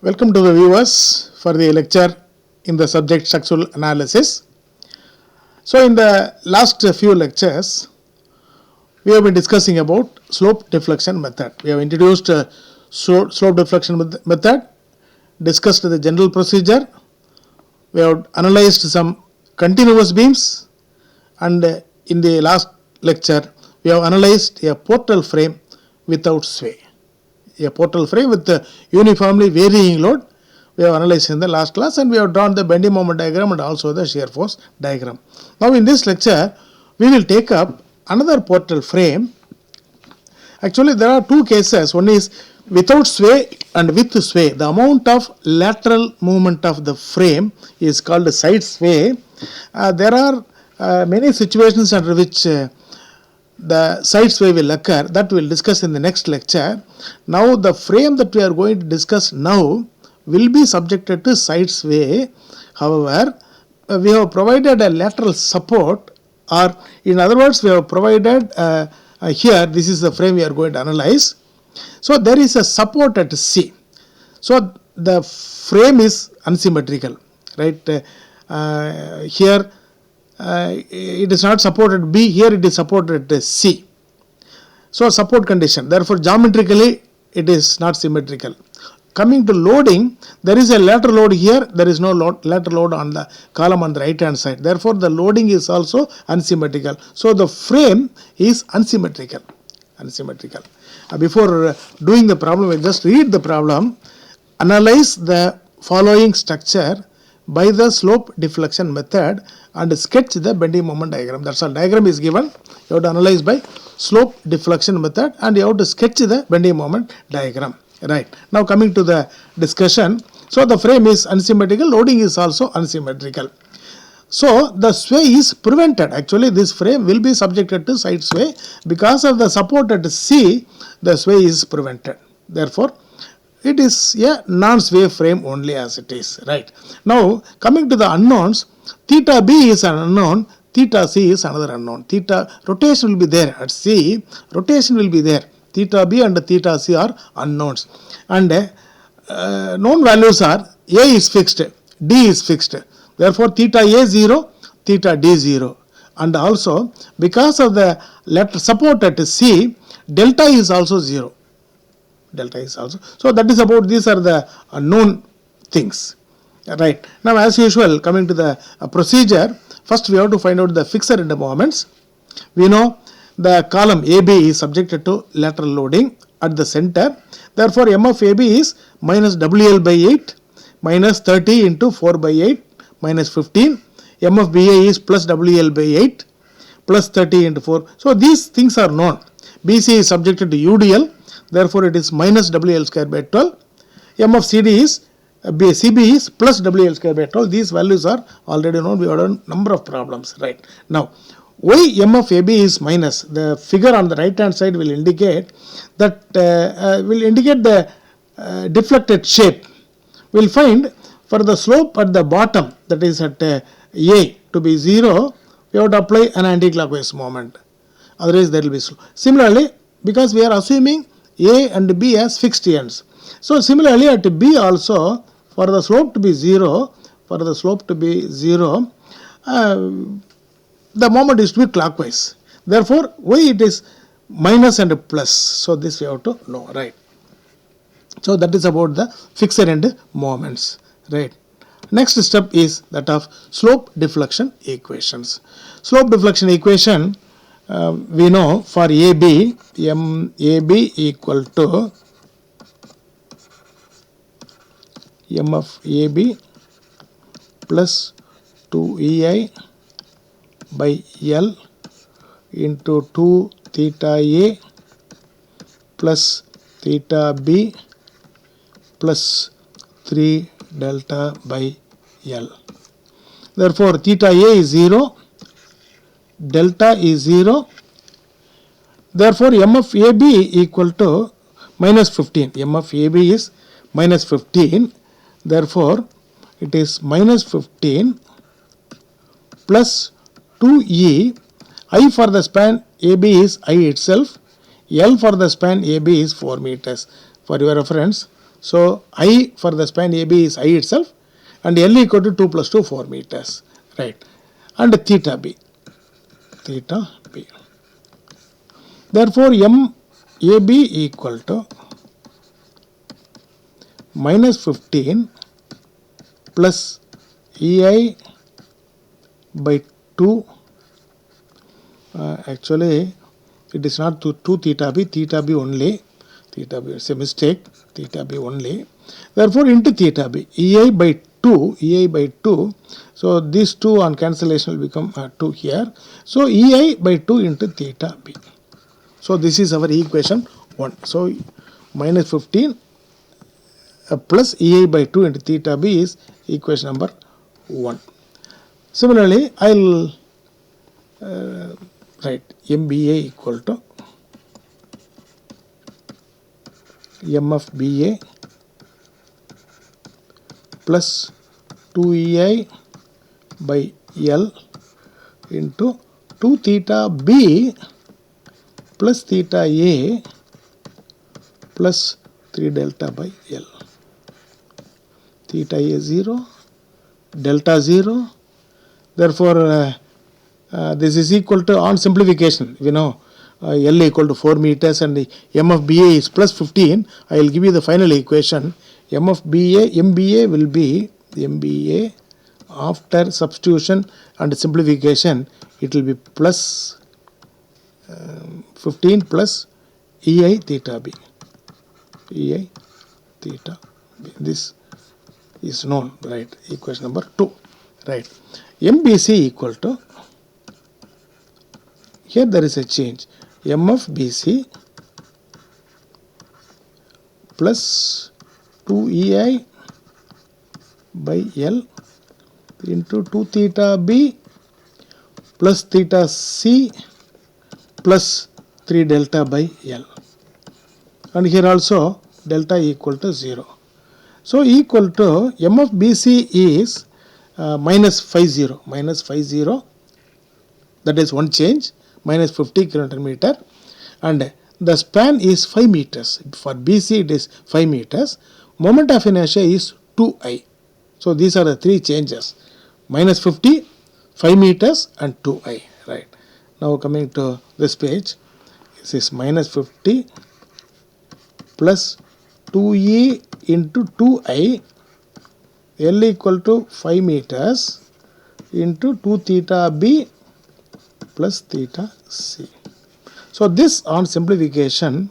Welcome to the viewers for the lecture in the subject structural analysis. So in the last few lectures, we have been discussing about slope deflection method. We have introduced slope deflection method, discussed the general procedure, we have analyzed some continuous beams, and in the last lecture, we have analyzed a portal frame without sway. A portal frame with uniformly varying load we have analyzed in the last class, and we have drawn the bending moment diagram and also the shear force diagram. Now in this lecture we will take up another portal frame. Actually there are two cases, one is without sway and with sway. The amount of lateral movement of the frame is called side sway. There are many situations under which the side sway will occur, that we will discuss in the next lecture. Now the frame that we are going to discuss now will be subjected to side sway. However, we have provided a lateral support, or in other words we have provided here, this is the frame we are going to analyze. So there is a support at C. So the frame is unsymmetrical, right? Here it is not supported B, here it is supported at C. So support condition, therefore geometrically it is not symmetrical. Coming to loading, there is a lateral load here, there is no lateral load on the column on the right hand side. Therefore the loading is also unsymmetrical. So the frame is unsymmetrical. Before doing the problem, I just read the problem. Analyze the following structure by the slope deflection method and sketch the bending moment diagram. That's all. Diagram is given. You have to analyze by slope deflection method and you have to sketch the bending moment diagram. Right. Now coming to the discussion. So the frame is unsymmetrical, loading is also unsymmetrical. So the sway is prevented. Actually this frame will be subjected to side sway. Because of the support at C, the sway is prevented. Therefore it is a non-sway frame only as it is, right? Now coming to the unknowns, theta B is an unknown, theta C is another unknown. Theta rotation will be there at C, rotation will be there. Theta B and theta C are unknowns, and known values are A is fixed, D is fixed. Therefore theta A 0, theta D 0, and also because of the support at C, delta is also 0. Delta is also. So that is about, these are the known things. Right. Now as usual, coming to the procedure, first we have to find out the fixed end moments. We know the column AB is subjected to lateral loading at the center. Therefore M of AB is minus WL by 8 minus 30 into 4 by 8 minus 15. M of BA is plus WL by 8 plus 30 into 4. So these things are known. BC is subjected to UDL. Therefore it is minus WL square by 12. M of CD is CB is plus WL square by 12. These values are already known. We have done a number of problems. Right. Now why M of AB is minus? The figure on the right hand side will indicate that the deflected shape. We will find for the slope at the bottom, that is at A to be 0, we have to apply an anti-clockwise moment. Otherwise there will be slope. Similarly, because we are assuming A and B as fixed ends. So similarly at B also, for the slope to be 0, the moment is to be clockwise. Therefore, why it is minus and plus? So this we have to know, right? So that is about the fixed end moments, right? Next step is that of slope deflection equations. Slope deflection equation, we know for AB, AB equal to M of AB plus 2EI by L into 2 theta A plus theta B plus 3 delta by L. Therefore theta A is 0, delta is 0. Therefore M of AB equal to minus 15. M of AB is minus 15. Therefore it is minus 15 plus 2E. I for the span AB is I itself. L for the span AB is 4 meters. For your reference, So I for the span AB is I itself, and L equal to 2 plus 2, 4 meters, right? And theta B. Therefore, MAB equal to minus 15 plus EI by 2. Actually, it is not 2 theta B only. Theta B, it's a mistake. Theta B only. Therefore, into theta B, EI by 2. So, these 2 on cancellation will become 2 here. So, EI by 2 into theta B. So, this is our equation 1. So, minus 15 plus EI by 2 into theta B is equation number 1. Similarly, I'll write MBA equal to MFBA plus 2EI by L into 2 theta B plus theta A plus 3 delta by L. Theta A 0, delta 0. Therefore, this is equal to, on simplification, L equal to 4 meters and the MFBA is plus 15. I will give you the final equation. MBA will be MBA after substitution and simplification. It will be plus 15 plus EI theta B. EI theta B. This is known, right? Equation number 2, right? MBC equal to, here there is a change, MFBC plus 2EI by L into 2 theta B plus theta C plus 3 delta by L. And here also delta equal to 0. So, equal to MFBC is minus 50, that is one change, minus 50 kN meter, and the span is 5 meters. For BC it is 5 meters. Moment of inertia is 2I. So, these are the 3 changes, minus 50, 5 meters and 2I, right? Now, coming to this page, this is minus 50 plus 2E into 2I, L equal to 5 meters into 2 theta B plus theta C. So, this on simplification,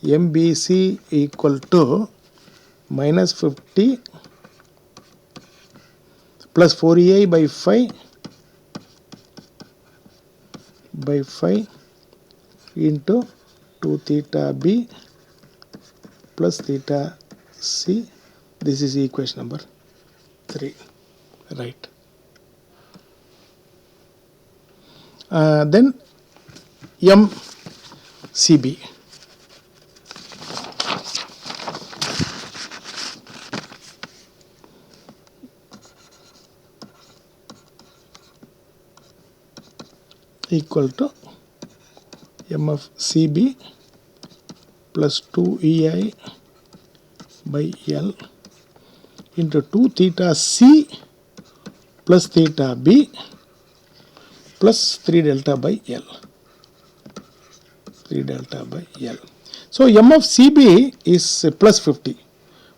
MBC equal to minus 50 plus 4EI by 5 into 2 theta B plus theta C. This is equation number 3, right? Then MCB. Equal to MFCB plus 2EI by L into 2 theta C plus theta B plus 3 delta by L. 3 delta by L. So, MFCB is plus 50.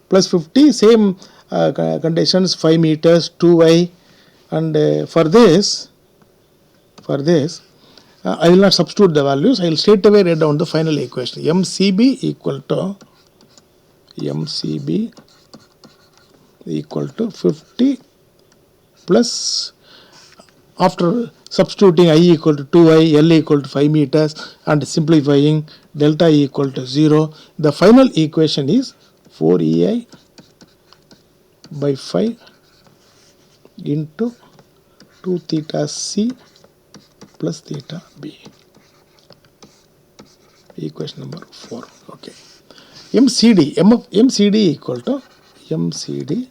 Plus 50, same conditions, 5 meters, 2I, and for this, I will not substitute the values. I will straight away write down the final equation. MCB equal to 50 plus, after substituting I equal to 2I, L equal to 5 meters and simplifying delta equal to 0, the final equation is 4EI by 5 into 2 theta C plus theta B. Equation number 4. Okay. MCD equal to MFCD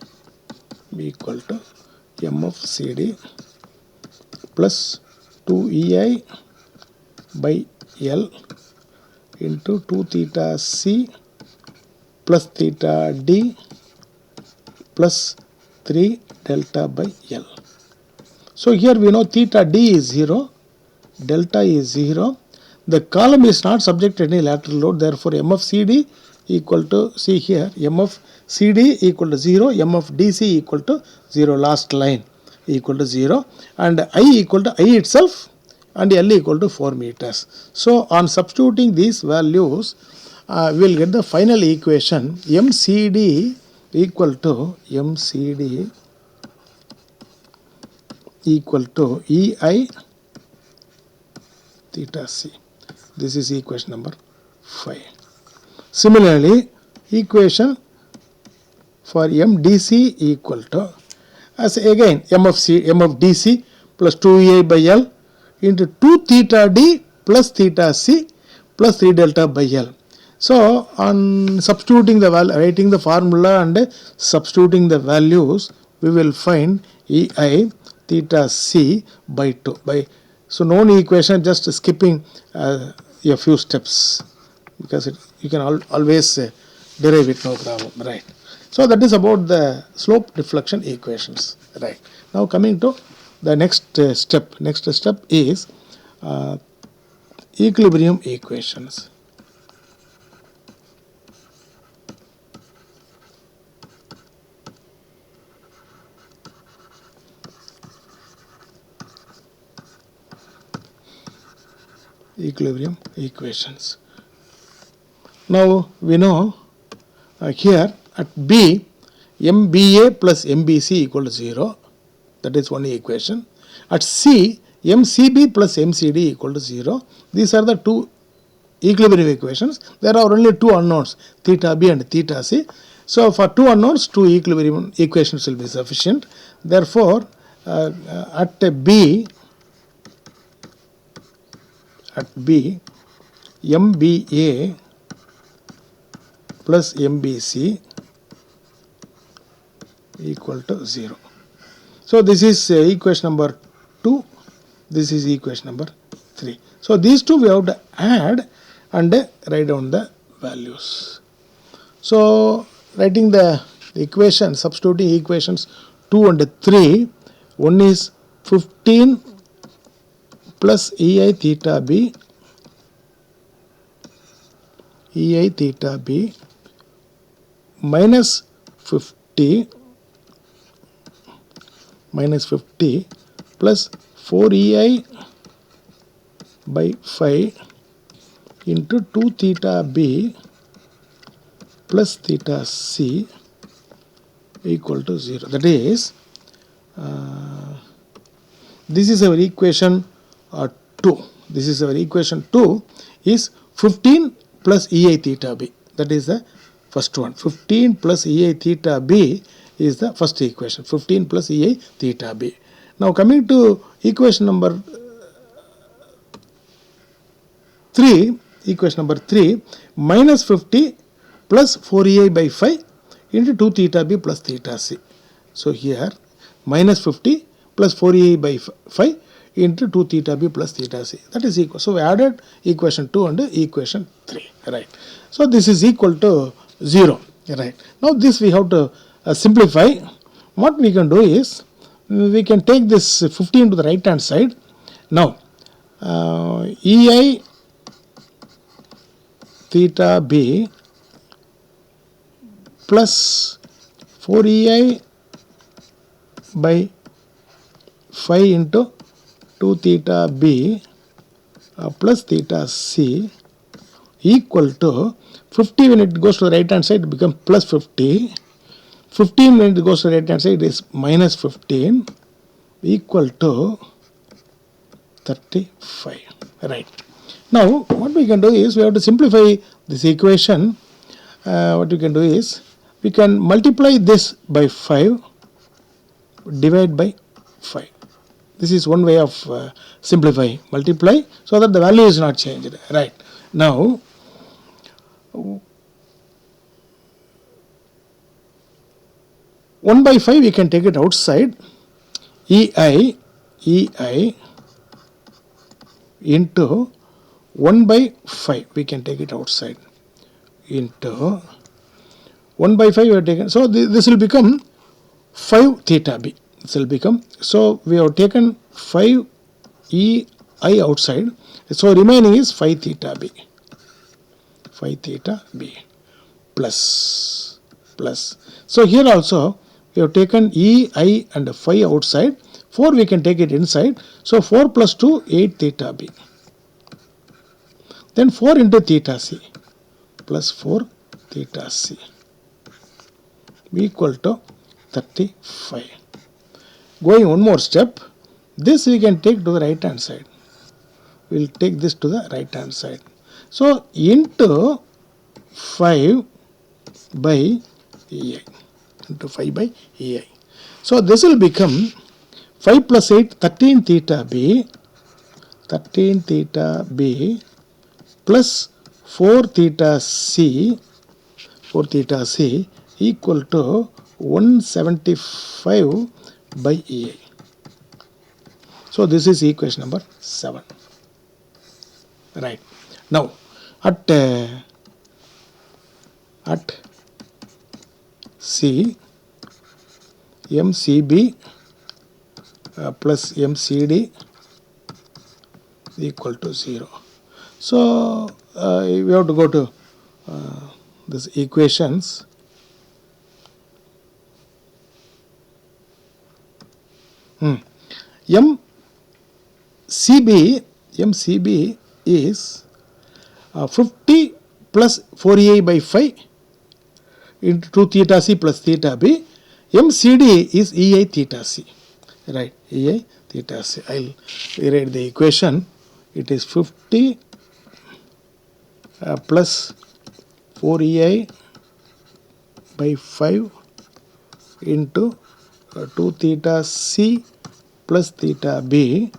plus 2EI by L into 2 theta C plus theta d plus 3 delta by L. So here we know theta d is 0, delta is 0. The column is not subject to any lateral load, therefore M of CD equal to, see here, M of CD equal to 0, M of DC equal to 0, last line equal to 0, and I equal to I itself, and L equal to 4 meters. So on substituting these values, we will get the final equation MCD equal to EI theta C. This is equation number 5. Similarly, equation for MDC equal to, as again M of DC plus 2EI by L into 2 theta D plus theta C plus 3 delta by L. So on substituting the value, writing the formula and substituting the values, we will find EI theta C by 2. So known equation, just skipping a few steps, because you can always derive it, no problem, right? So that is about the slope deflection equations, right? Now coming to the next step. Next step is equilibrium equations. Equilibrium equations. Now we know here at B, MBA plus MBC equal to 0. That is one equation. At C, MCB plus MCD equal to 0. These are the two equilibrium equations. There are only two unknowns, theta B and theta C. So for two unknowns, two equilibrium equations will be sufficient. Therefore, at B, MBA plus MBC equal to 0. So this is equation number 2, this is equation number 3. So these two we have to add and write down the values. So writing the equation, substituting equations 2 and 3, one is 15 plus EI theta B minus 50 plus 4EI by 5 into 2 theta B plus theta C equal to 0. That is, this is our equation 2. This is our equation 2 is 15 plus EI theta B. That is the first one. 15 plus EI theta B is the first equation. 15 plus EI theta B. Now coming to equation number 3, minus 50 plus 4EI by 5 into 2 theta B plus theta C. So here minus 50 plus 4EI by 5 into 2 theta B plus theta C. That is equal. So we added equation 2 and equation 3. Right. So this is equal to 0. Right. Now this we have to simplify. What we can do is, we can take this 15 to the right hand side. Now EI theta B plus 4EI by 5 into 2 theta B plus theta C equal to 50. When it goes to the right hand side, it becomes plus 50. 15 when it goes to the right hand side is minus 15 equal to 35. Right. Now what we can do is, we have to simplify this equation. What we can do is, we can multiply this by 5, divide by 5. This is one way of simplifying. Multiply so that the value is not changed. Right. Now 1 by 5 we can take it outside. EI into 1 by 5 we can take it outside into 1 by 5 we have taken. So this will become 5 theta b. This will become, so we have taken 5 ei outside. So remaining is 5 theta b. 5 theta b plus. So here also we have taken ei and 5 outside. 4 we can take it inside. So 4 plus 2, 8 theta b. Then 4 into theta c plus 4 theta c equal to 35. Going one more step, this we can take to the right hand side. We will take this to the right hand side. So into 5 by ei. Into 5 by ei. So this will become 5 plus 8, 13 theta b. 13 theta b plus 4 theta c. 4 theta c equal to 175 by ei. So this is equation number 7. Right. Now at C, MCB plus MCD equal to 0. So we have to go to this equations. MCB is 50 plus 4ei by 5 into 2 theta c plus theta b. MCD is ei theta c. Right, ei theta c. I will rewrite the equation. It is 50 plus 4ei by 5 into 2 theta c plus theta b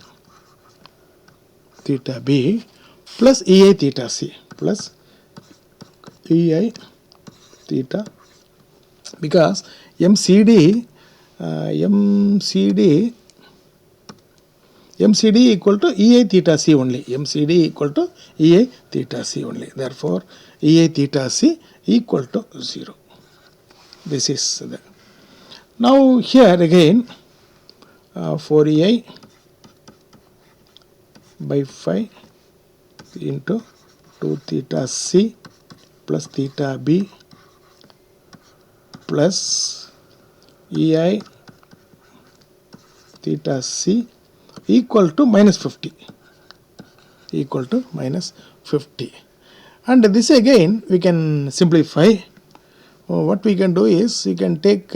plus ei theta c plus ei theta, because MCD equal to ei theta c only. MCD equal to ei theta c only. Therefore ei theta c equal to 0. This is the. Now here again 4ei by 5 into 2 theta c plus theta b plus ei theta c equal to minus 50. Equal to minus 50. And this again we can simplify. What we can do is we can take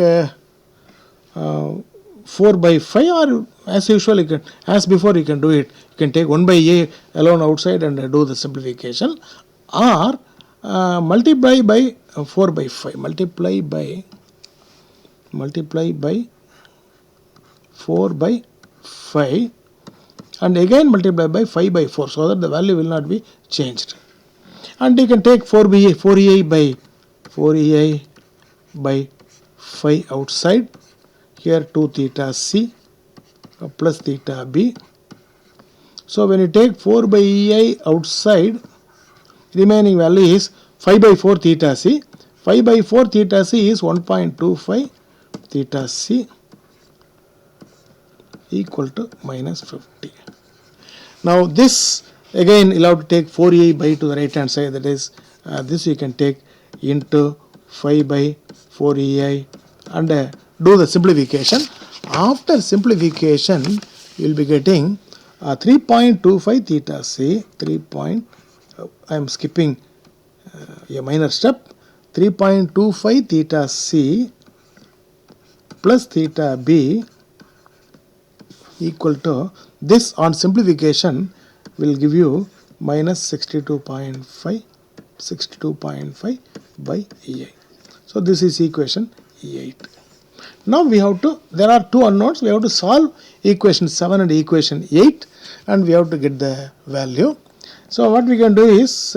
4 by 5, or as usual, you can, as before you can do it. You can take 1 by a alone outside and do the simplification, or multiply by 4 by 5. Multiply by 4 by 5 and again multiply by 5 by 4, so that the value will not be changed. And you can take 4ei by 5 outside. Here 2 theta c plus theta b. So when you take 4 by ei outside, remaining value is 5 by 4 theta c. 5 by 4 theta c is 1.25 theta c equal to minus 50. Now this again you'll have to take 4ei by to the right hand side, that is this you can take into 5 by 4ei and do the simplification. After simplification you will be getting 3.25 theta c, I am skipping a minor step, 3.25 theta c plus theta b equal to, this on simplification will give you minus 62.5 by ei. So this is equation 8. Now we have to, there are two unknowns, we have to solve equation 7 and equation 8 and we have to get the value. So what we can do is,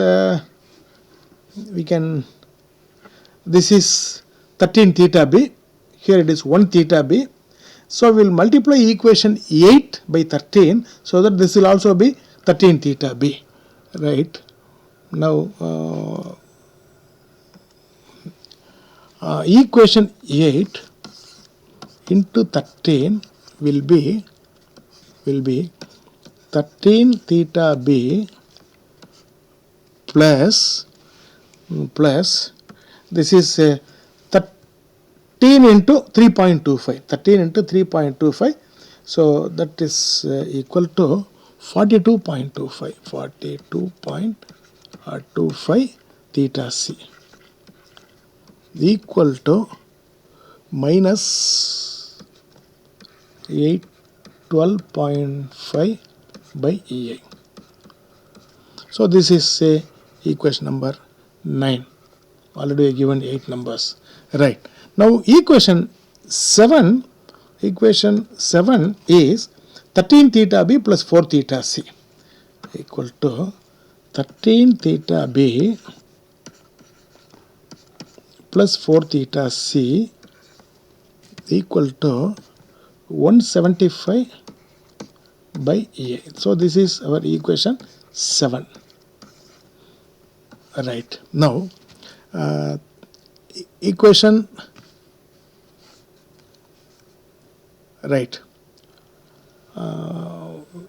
this is 13 theta b, here it is 1 theta b. So we will multiply equation 8 by 13, so that this will also be 13 theta b, right. Now equation 8 into 13 will be 13 theta b plus this is 13 into 3.25, so that is equal to 42.25 theta c equal to minus 812.5 by EI. So this is equation number 9. Already I given 8 numbers. Right. Now equation 7 is 13 theta b plus 4 theta c equal to 13 theta b plus 4 theta c equal to 175 by EA. So this is our equation 7. Right. Now equation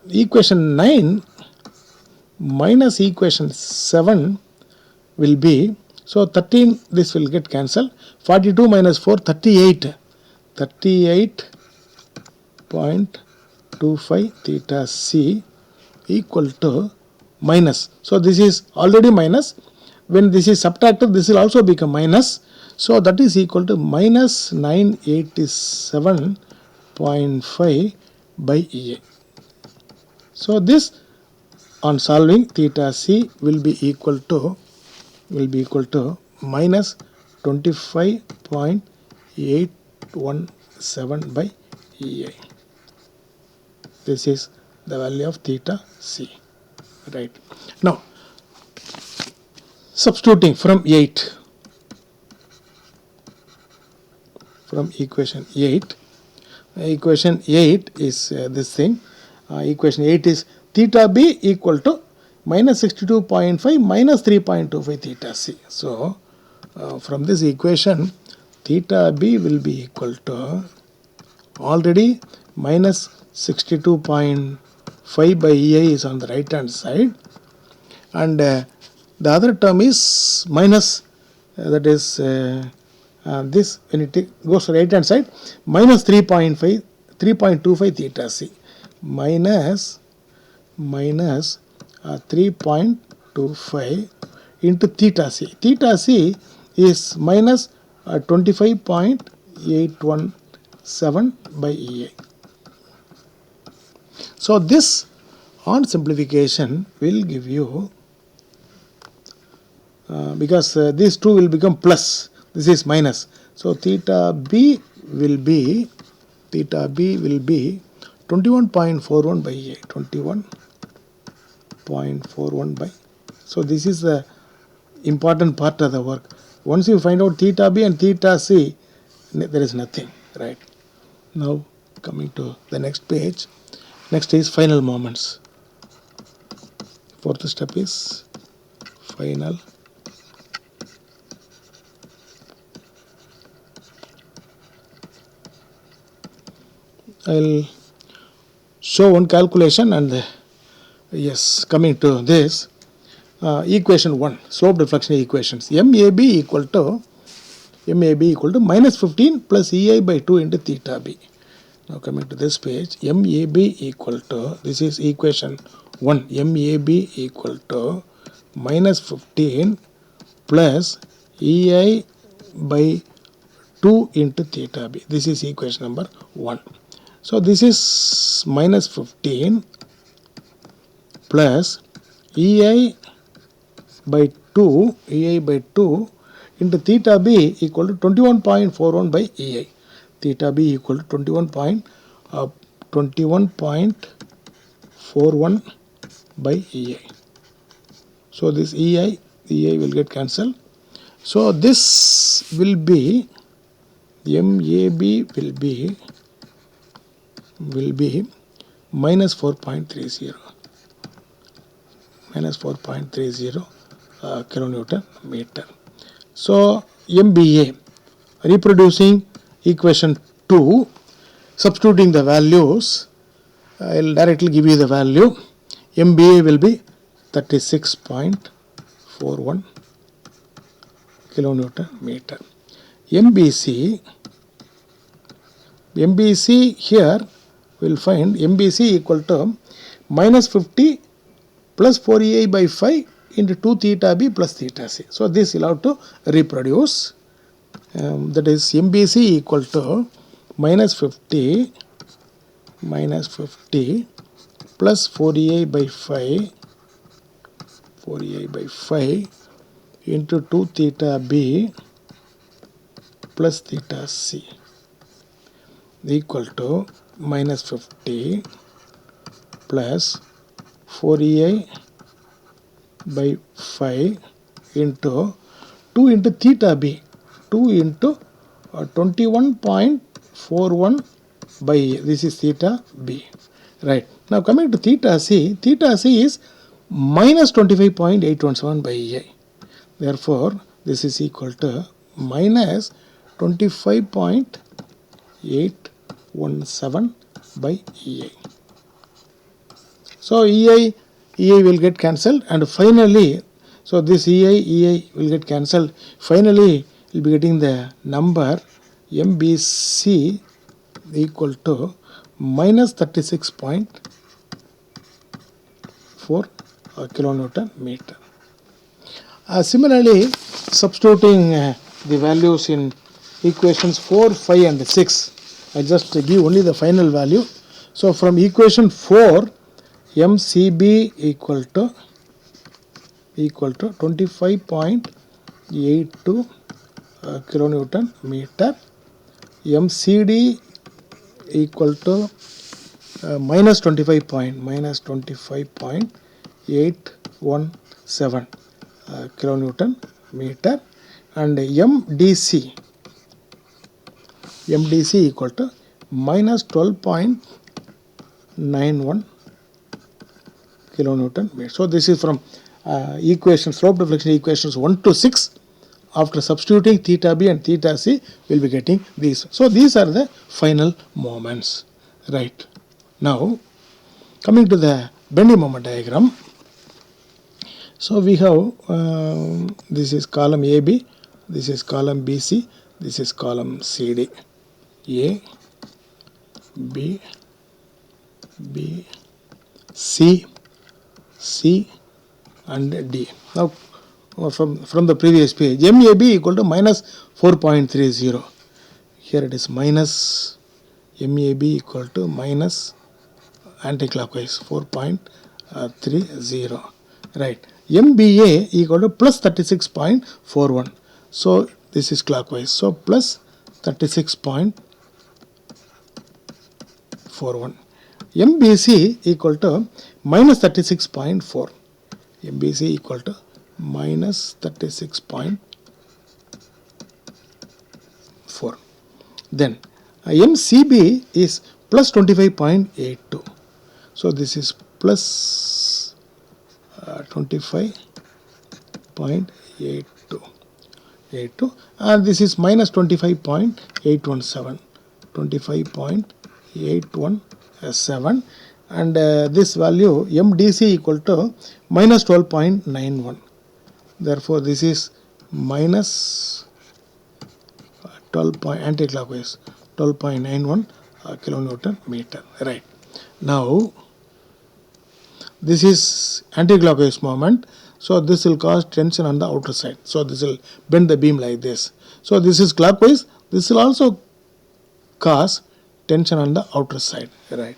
equation 9 minus equation 7 will be, so 13 this will get cancelled, 42 minus 4 38.25 theta c equal to minus, so this is already minus, when this is subtracted this will also become minus, so that is equal to minus 987.5 by EA. So this on solving theta c will be equal to minus 25.817 by EA. This is the value of theta c. Right. Now substituting from 8, from equation 8, equation 8 is this thing, equation 8 is theta b equal to minus 62.5 minus 3.25 theta c. So from this equation theta b will be equal to already minus 62.5 by EI is on the right hand side, and the other term is minus, that is this, when it goes to the right hand side, minus 3.25 theta c minus 3.25 into theta c. Theta c is minus 25.817 by EA. So this on simplification will give you, because these two will become plus, this is minus, so theta b will be 21.41 by EA, 21.41 by, so this is the important part of the work. Once you find out theta b and theta c, there is nothing. Right. Now coming to the next page, next is final moments. Fourth step is final I'll show one calculation, and yes, coming to this equation 1, slope deflection equations, MAB equal to minus 15 plus EI by 2 into theta b. Now coming to this page, MAB equal to, this is equation 1, MAB equal to minus 15 plus EI by 2 into theta b. This is equation number 1. So this is minus 15 plus EI by 2 into theta b equal to 21.41 by EI. Theta b equal to 21.41 by EI. So this EI will get cancelled. So this will be, MAB will be minus 4.30 kilonewton meter. So MBA reproducing equation 2, substituting the values, I will directly give you the value. MBA will be 36.41 kilonewton meter. MBC here we will find MBC equal to minus 50 plus 4EI by 5 into 2 theta B plus theta C. So this will have to reproduce. That is MBC equal to minus 50 plus 4EI by 5 into 2 theta B plus theta C equal to minus 50 plus 4EI by 5 into 2 into theta B, 2 into 21.41 by A. This is theta B. Right. Now coming to theta C is minus 25.817 by A. Therefore, this is equal to minus 25.817 by EI. So EI will get cancelled, and finally, so this EI will get cancelled. Finally, we will be getting the number MBC equal to minus 36.4 kilonewton meter. Similarly, substituting the values in equations 4, 5 and 6, I just give only the final value. So from equation 4, MCB equal to 25.82 kilonewton meter, MCD equal to minus 25.817 kilonewton meter, and MDC equal to minus 12.91 kilonewton meter. So this is from equations, slope deflection equations 1 to 6. After substituting theta B and theta C, we will be getting these. So these are the final moments. Right. Now, coming to the bending moment diagram. So we have, this is column AB, this is column BC, this is column CD. A, B, C, and D. Now, from the previous page, MAB equal to minus 4.30. Here it is minus MAB equal to minus anti-clockwise 4.30. Right. MBA equal to plus 36.41. So this is clockwise. So plus 36.41. MBC equal to minus 36.4. MBC equal to minus 36.4. Then MCB is plus 25.82. So this is plus 25.82, and this is minus 25.817. 25.817, and this value MDC equal to minus 12.91. Therefore, this is minus 12 anti-clockwise 12.91 kilonewton meter. Right. Now, this is anti-clockwise moment. So this will cause tension on the outer side. So this will bend the beam like this. So this is clockwise. This will also cause tension on the outer side. Right.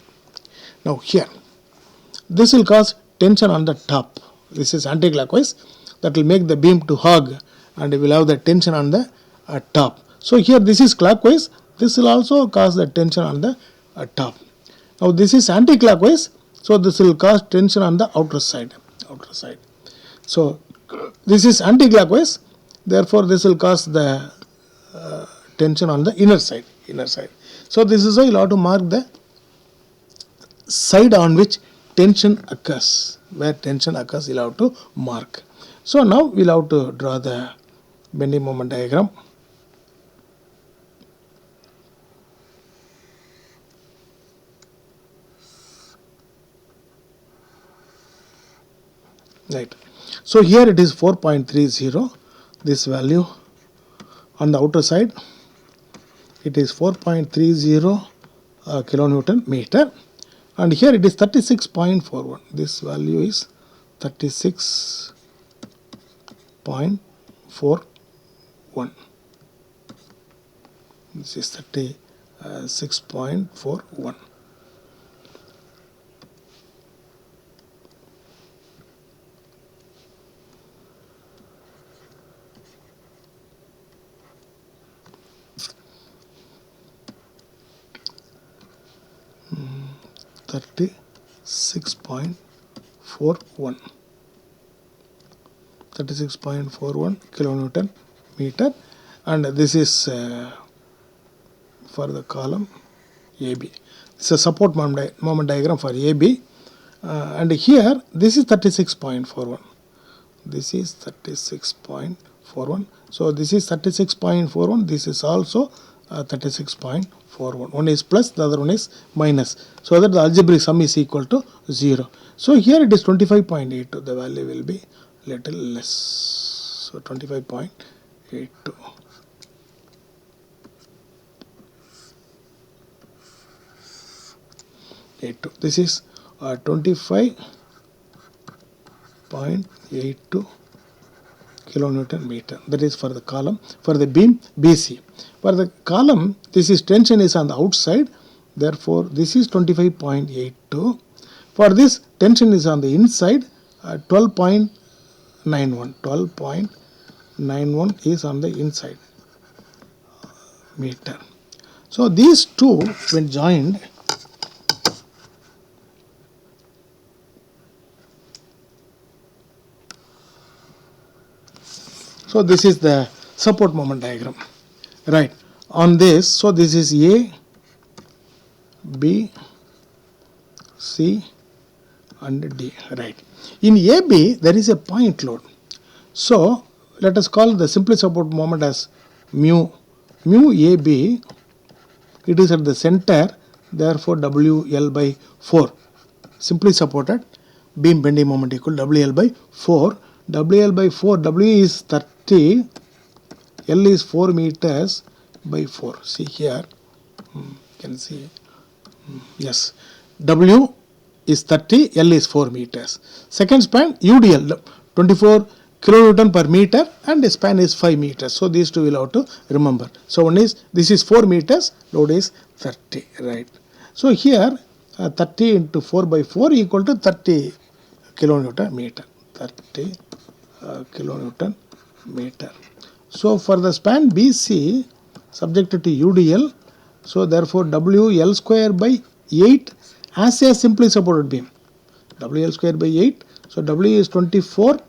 Now here, this will cause tension on the top. This is anti-clockwise. That will make the beam to hug, and we will have the tension on the top. So here this is clockwise. This will also cause the tension on the top. Now this is anti-clockwise. So this will cause tension on the outer side. So this is anti-clockwise. Therefore, this will cause the tension on the inner side. So this is why you have to mark the side on which tension occurs. Where tension occurs, you have to mark. So now we will have to draw the bending moment diagram. Right. So here it is 4.30. This value on the outer side, it is 4.30 kilonewton meter, and here it is 36.41. This value is 36.41. This is 36.41. Mm, 36.41. 36.41 kilonewton meter, and this is for the column AB. It's a support moment diagram for AB, and here this is 36.41. This is 36.41. So this is 36.41. This is also 36.41. One is plus, the other one is minus. So that the algebraic sum is equal to 0. So here it is 25.82. The value will be little less. So 25.82. This is 25.82 kilonewton meter. That is for the column. For the beam BC. For the column, this is tension is on the outside. Therefore, this is 25.82. For this, tension is on the inside. 12.91. 12.91 is on the inside meter. So these two, when joined, so this is the support moment diagram, right? On this, so this is A, B, C, and D, right? In AB, there is a point load. So let us call the simple support moment as mu. Mu AB, it is at the center, therefore WL by 4. Simply supported beam bending moment equal WL by 4. WL by 4, W is 30, L is 4 meters by 4. See here, you can see, yes, W is 30, L is 4 meters. Second span UDL, 24 kilonewton per meter, and the span is 5 meters. So these two will have to remember. So one is, this is 4 meters, load is 30, right? So here 30 into 4 by 4 equal to 30 kilonewton meter. 30 kilonewton meter. So for the span BC subjected to UDL, so therefore WL square by 8 as a simply supported beam. WL square by 8, so W is 24,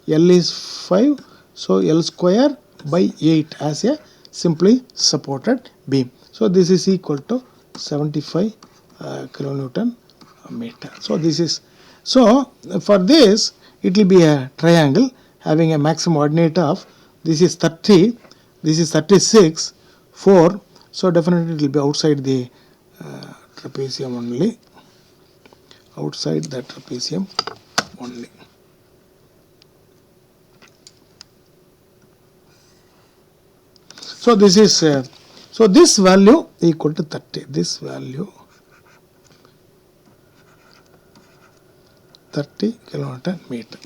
L is 5, so L square by 8 as a simply supported beam. So this is equal to 75 kilonewton meter. So this is, so for this it will be a triangle having a maximum ordinate of, this is 30, this is 36, 4, so definitely it will be outside the trapezium only, outside the trapezium only. So this is, so this value equal to 30, this value 30 kilonewton meter,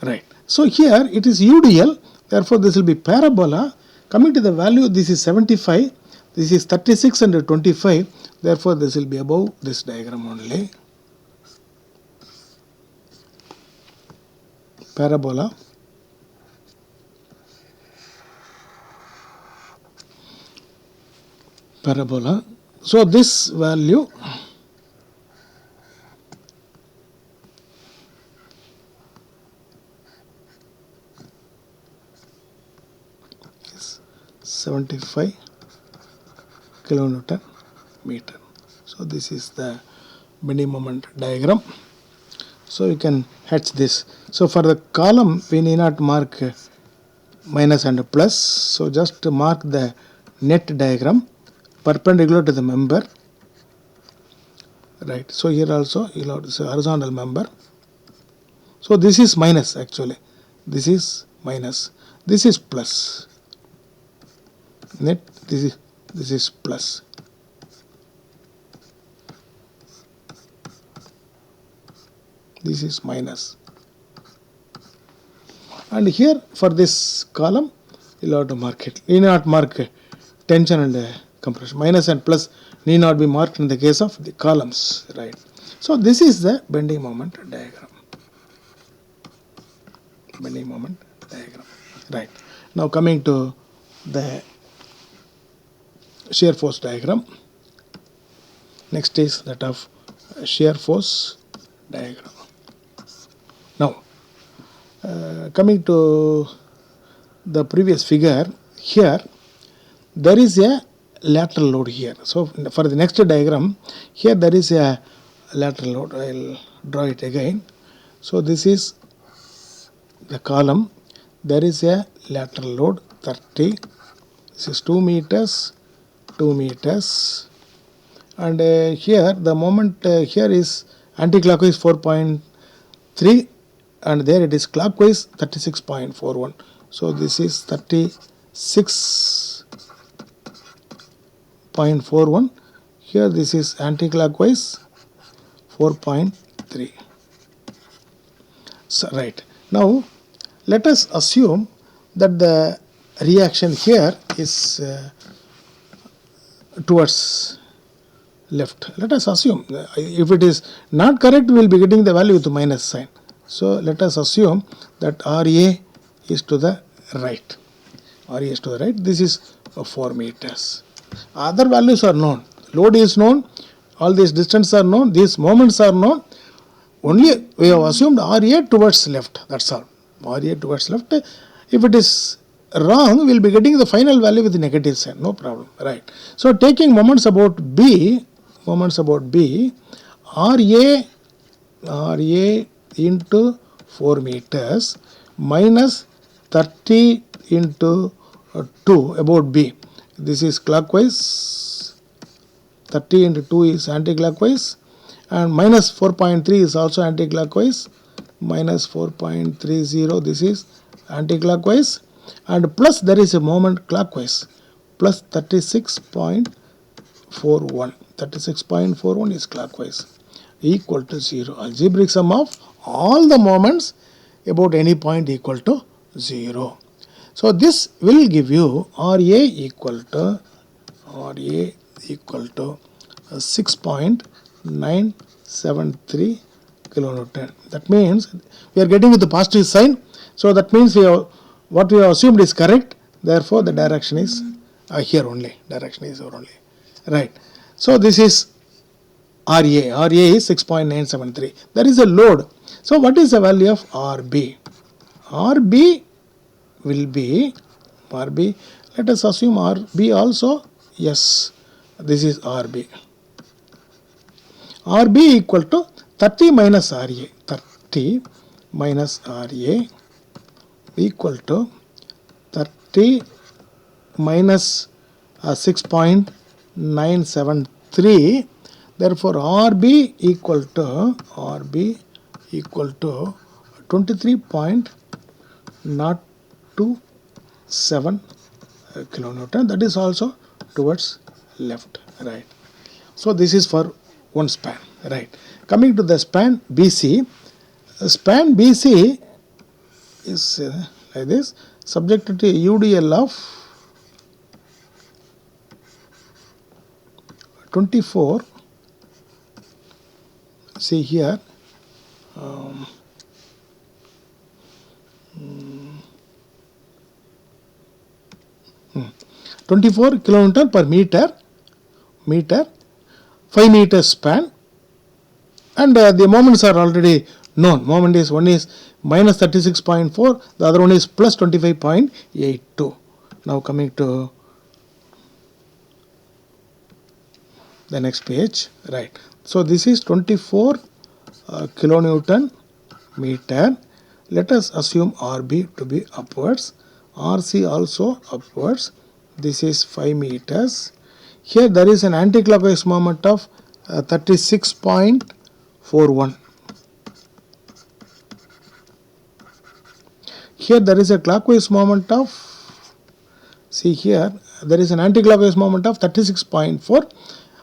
right? So here it is UDL, therefore this will be parabola. Coming to the value, this is 75, this is 36 and 25, therefore this will be above this diagram only. Parabola. Parabola. So this value is 75 kilonewton meter. So this is the bending moment diagram. So you can hatch this. So for the column we need not mark minus and plus. So just mark the net diagram perpendicular to the member. Right. So here also you have this horizontal member. So this is minus actually. This is minus. This is plus. Net. This is plus. This is minus. And here for this column, you'll have to mark it. Need not mark tension and compression. Minus and plus need not be marked in the case of the columns, right? So this is the bending moment diagram. Bending moment diagram, right? Now coming to the shear force diagram. Next is that of shear force diagram. Now coming to the previous figure, here there is a lateral load here. So for the next diagram, here there is a lateral load. I will draw it again. So this is the column. There is a lateral load 30. This is 2 meters, 2 meters. And here the moment here is anti-clockwise 4.3, and there it is clockwise 36.41. So this is 36.41. Here this is anti-clockwise 4.3. So right. Now let us assume that the reaction here is towards left. Let us assume. If it is not correct, we will be getting the value with the minus sign. So let us assume that RA is to the right. RA is to the right. This is 4 meters. Other values are known. Load is known. All these distances are known. These moments are known. Only we have assumed RA towards left. That's all. RA towards left. If it is wrong, we will be getting the final value with the negative sign. No problem. Right. So taking moments about B, RA into 4 meters minus 30 into 2 about B. This is clockwise. 30 into 2 is anti-clockwise, and minus 4.3 is also anti-clockwise. Minus 4.30, this is anti-clockwise, and plus there is a moment clockwise, plus 36.41. 36.41 is clockwise, equal to 0. Algebraic sum of all the moments about any point equal to 0. So this will give you RA equal to 6.973 kilonewton. That means we are getting with the positive sign. So that means what we have assumed is correct. Therefore the direction is here only. Direction is here only. Right. So this is RA. RA is 6.973. There is a load. So what is the value of RB? RB will be let us assume RB also. Yes, this is RB. RB equal to 30 minus RA. 30 minus RA equal to 30 minus 6.973. Therefore RB equal to 23.027 kilonewton. That is also towards left. Right. So this is for one span. Right. Coming to the span BC. Span BC is like this, subjected to UDL of 24. See here. 24 kilonewton per meter, 5 meters span, and the moments are already known. Moment is one is minus 36.4, the other one is plus 25.82. Now coming to the next page, right. So this is 24 kilonewton meter. Let us assume RB to be upwards, RC also upwards. This is 5 meters. Here there is an anti-clockwise moment of 36.41. here there is a clockwise moment of, see here, there is an anti-clockwise moment of 36.4.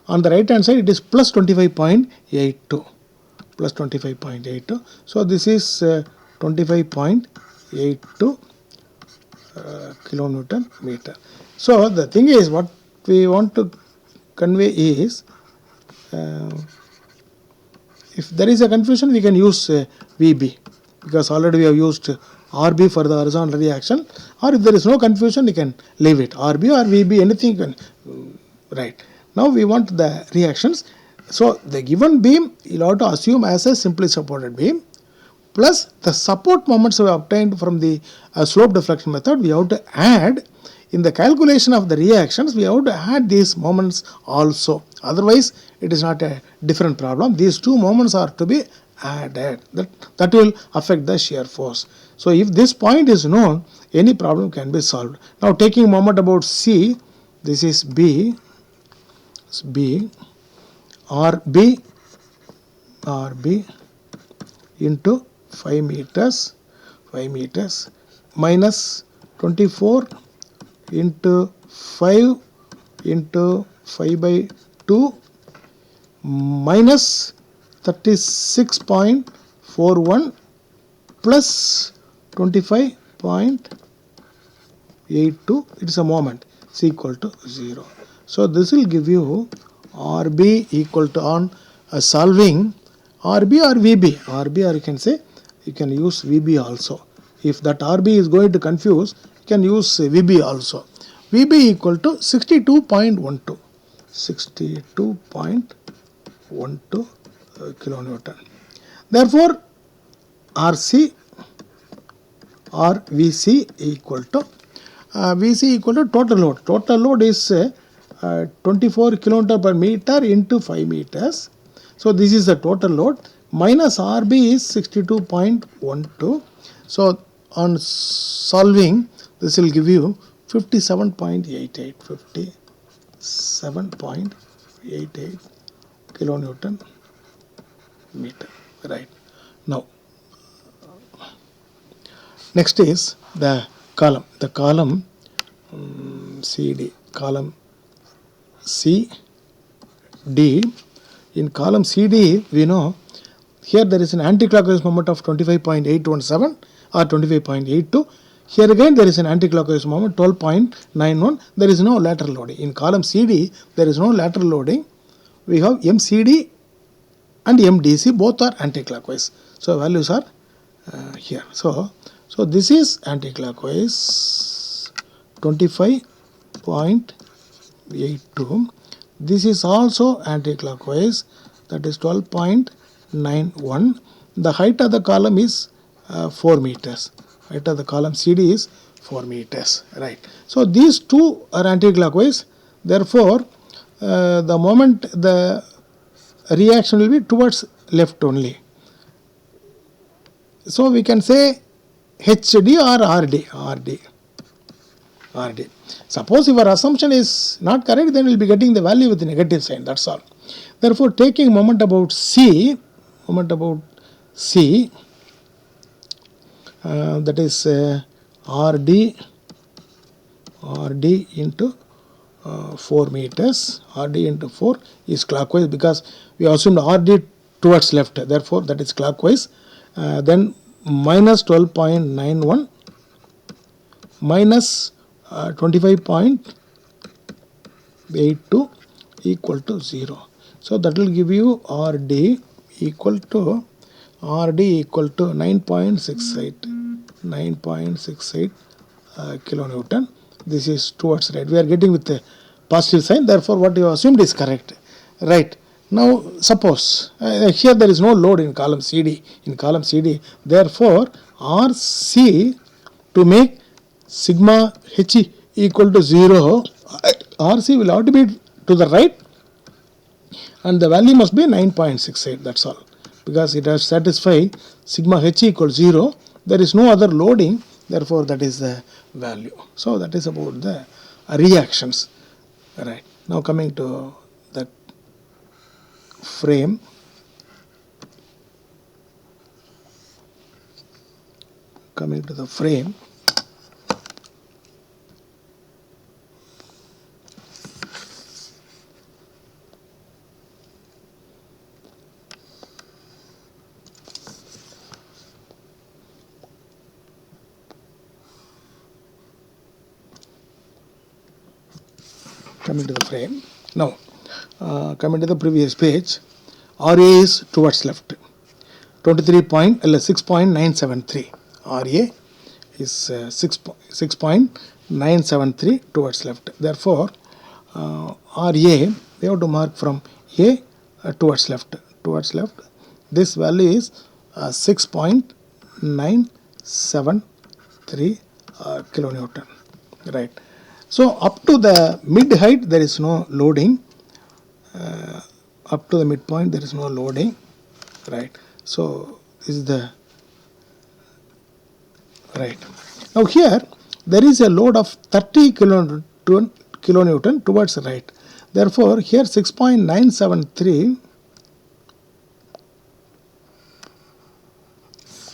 On the right hand side it is plus 25.82. Plus 25.82. So this is 25.82 kilonewton meter. So the thing is, what we want to convey is, if there is a confusion, we can use VB, because already we have used RB for the horizontal reaction, or if there is no confusion, you can leave it, RB or VB, anything you can write. Now we want the reactions. So the given beam you have to assume as a simply supported beam, plus the support moments we obtained from the slope deflection method, we have to add in the calculation of the reactions, we have to add these moments also. Otherwise, it is not a different problem. These two moments are to be added. That will affect the shear force. So if this point is known, any problem can be solved. Now taking moment about C, this is B, RB into 5 meters minus 24 into 5 into 5 by 2 minus 36.41 plus 25.82, it is a moment, is equal to 0. So this will give you RB equal to, on solving, RB or VB, RB, or you can say, you can use VB also. If that RB is going to confuse, you can use VB also. VB equal to 62.12, 62.12 kilonewton. Therefore, RC or VC equal to, total load. Total load is 24 kilonewton per meter into 5 meters. So this is the total load, minus RB is 62.12. So on solving, this will give you 57.88, 57.88 kilonewton meter. Right. Now, next is the column. The column CD, column CD. In column CD, we know here there is an anti-clockwise moment of 25.817 or 25.82. Here again there is an anti-clockwise moment 12.91. There is no lateral loading. In column CD, there is no lateral loading. We have MCD and MDC, both are anti-clockwise. So values are here. So this is anti-clockwise 25.82. This is also anti-clockwise, that is 12.91. The height of the column is 4 meters. Height of the column CD is 4 meters. Right. So these two are anti-clockwise. Therefore, the moment the reaction will be towards left only. So we can say HD or RD. Suppose if our assumption is not correct, then we will be getting the value with the negative sign, that's all. Therefore, taking moment about C, that is RD into 4 meters, RD into 4 is clockwise, because we assumed RD towards left, therefore that is clockwise. Then minus 12.91 minus 25.82 equal to 0. So that will give you RD equal to 9.68 kilonewton. This is towards right. We are getting with the positive sign. Therefore, what you assumed is correct. Right. Now, suppose here there is no load in column CD. Therefore, RC, to make sigma H equal to 0, RC will have to be to the right, and the value must be 9.68. That's all, because it has satisfied sigma H equals 0. There is no other loading. Therefore, that is the value. So that is about the reactions. Right. Now coming to that frame. coming to the frame. Coming to the frame. Now, coming to the previous page, RA is towards left, 6.973. RA is 6.973 towards left. Therefore, RA we have to mark from A towards left. This value is 6.973 kilonewton. Right. So up to the mid height there is no loading. Up to the midpoint there is no loading. Right. So this is the right. Now here there is a load of 30 kilonewton towards the right. Therefore here 6.973.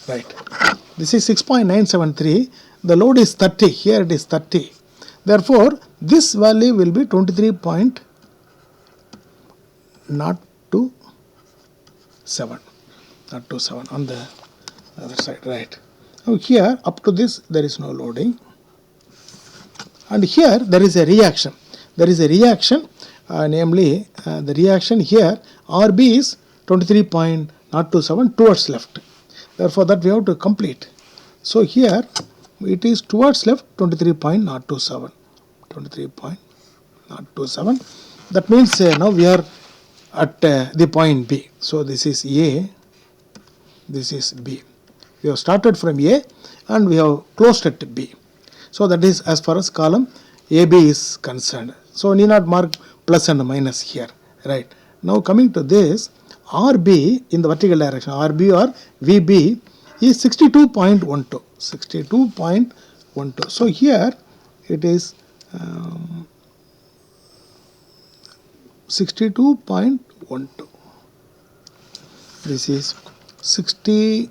Right. This is 6.973. The load is 30. Here it is 30. Therefore, this value will be 23.027. On the other side, right. Now here up to this there is no loading, and here there is a reaction. Namely the reaction here RB is 23.027 towards left. Therefore, that we have to complete. So here it is towards left 23.027. That means now we are at the point B. So this is A, this is B. We have started from A and we have closed at B. So that is as far as column AB is concerned. So need not mark plus and minus here. Right. Now coming to this, RB in the vertical direction, RB or VB is 62.12. 62.12. So here it is 62.12. This is 62.12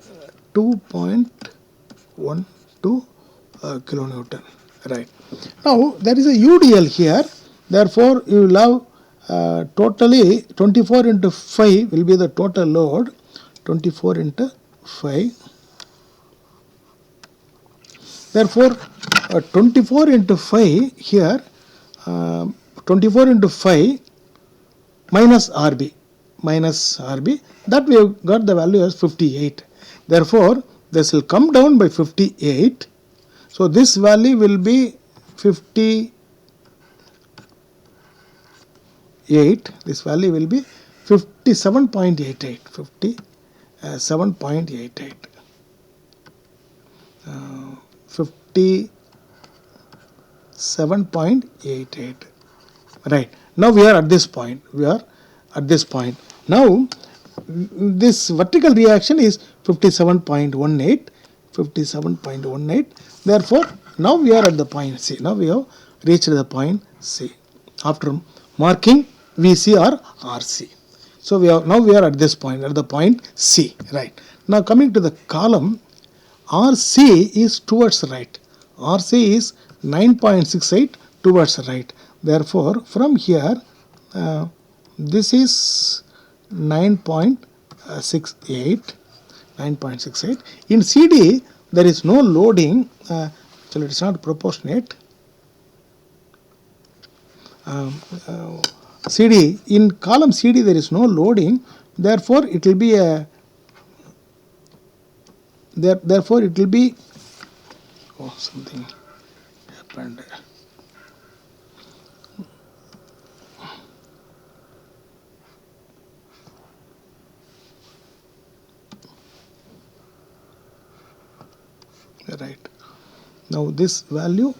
kilonewton. Right. Now there is a UDL here. Therefore you will have totally 24 into 5 will be the total load. 24 into 5. Therefore 24 into 5 here 24 into 5 minus RB that we have got the value as 58. Therefore this will come down by 58. So this value will be 58. This value will be 57.88. 57.88. 57.88. Right. Now we are at this point. Now this vertical reaction is 57.18. Therefore now we are at the point C. Now we have reached the point C after marking VC or RC. So we are at this point, at the point C. Right. Now coming to the column, RC is towards right. RC is 9.68 towards right. Therefore, from here, this is 9.68. In CD, there is no loading. So it is not proportionate. CD, in column CD, there is no loading. Therefore, it will be a something happened. Right. Now this value,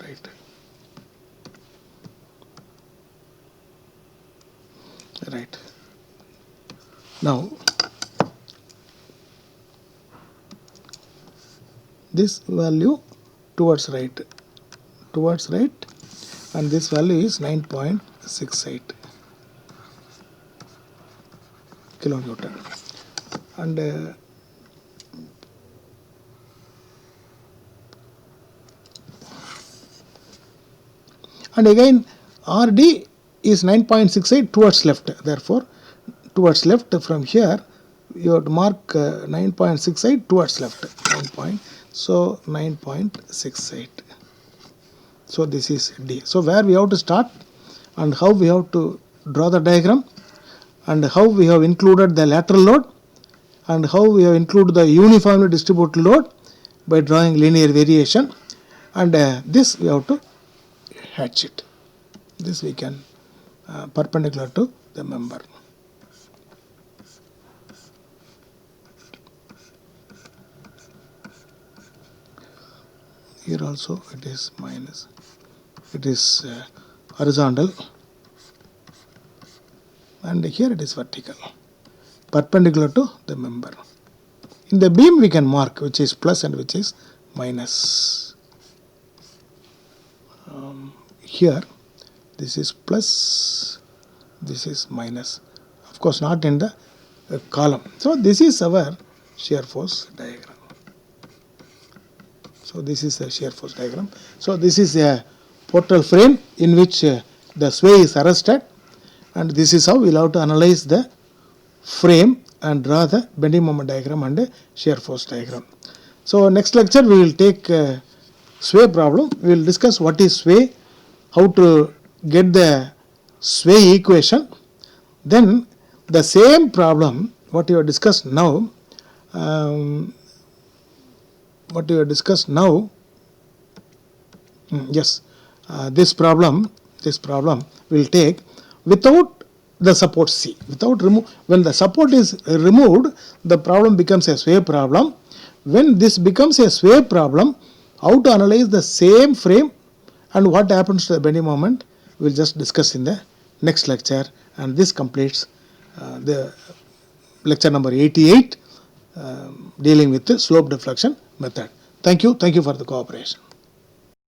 right. Right. Now this value towards right, and this value is 9.68 kilonewton. and again RD is 9.68 towards left. Therefore, towards left from here, you have to mark 9.68 towards left. 9.68. So this is D. So where we have to start and how we have to draw the diagram and how we have included the lateral load and how we have included the uniformly distributed load by drawing linear variation, and this we have to hatch it. This we can perpendicular to the member. Here also it is minus. It is horizontal, and here it is vertical, perpendicular to the member. In the beam we can mark which is plus and which is minus. Here this is plus, this is minus, of course not in the column. So this is our shear force diagram. So this is the shear force diagram. So this is a portal frame in which the sway is arrested, and this is how we will have to analyze the frame and draw the bending moment diagram and shear force diagram. So next lecture we will take sway problem. We will discuss what is sway, how to get the sway equation. Then the same problem what you have discussed now, this problem will take without the support C. When the support is removed, the problem becomes a sway problem. When this becomes a sway problem, how to analyze the same frame and what happens to the bending moment, we will just discuss in the next lecture, and this completes the lecture number 88 dealing with the slope deflection method. Thank you for the cooperation.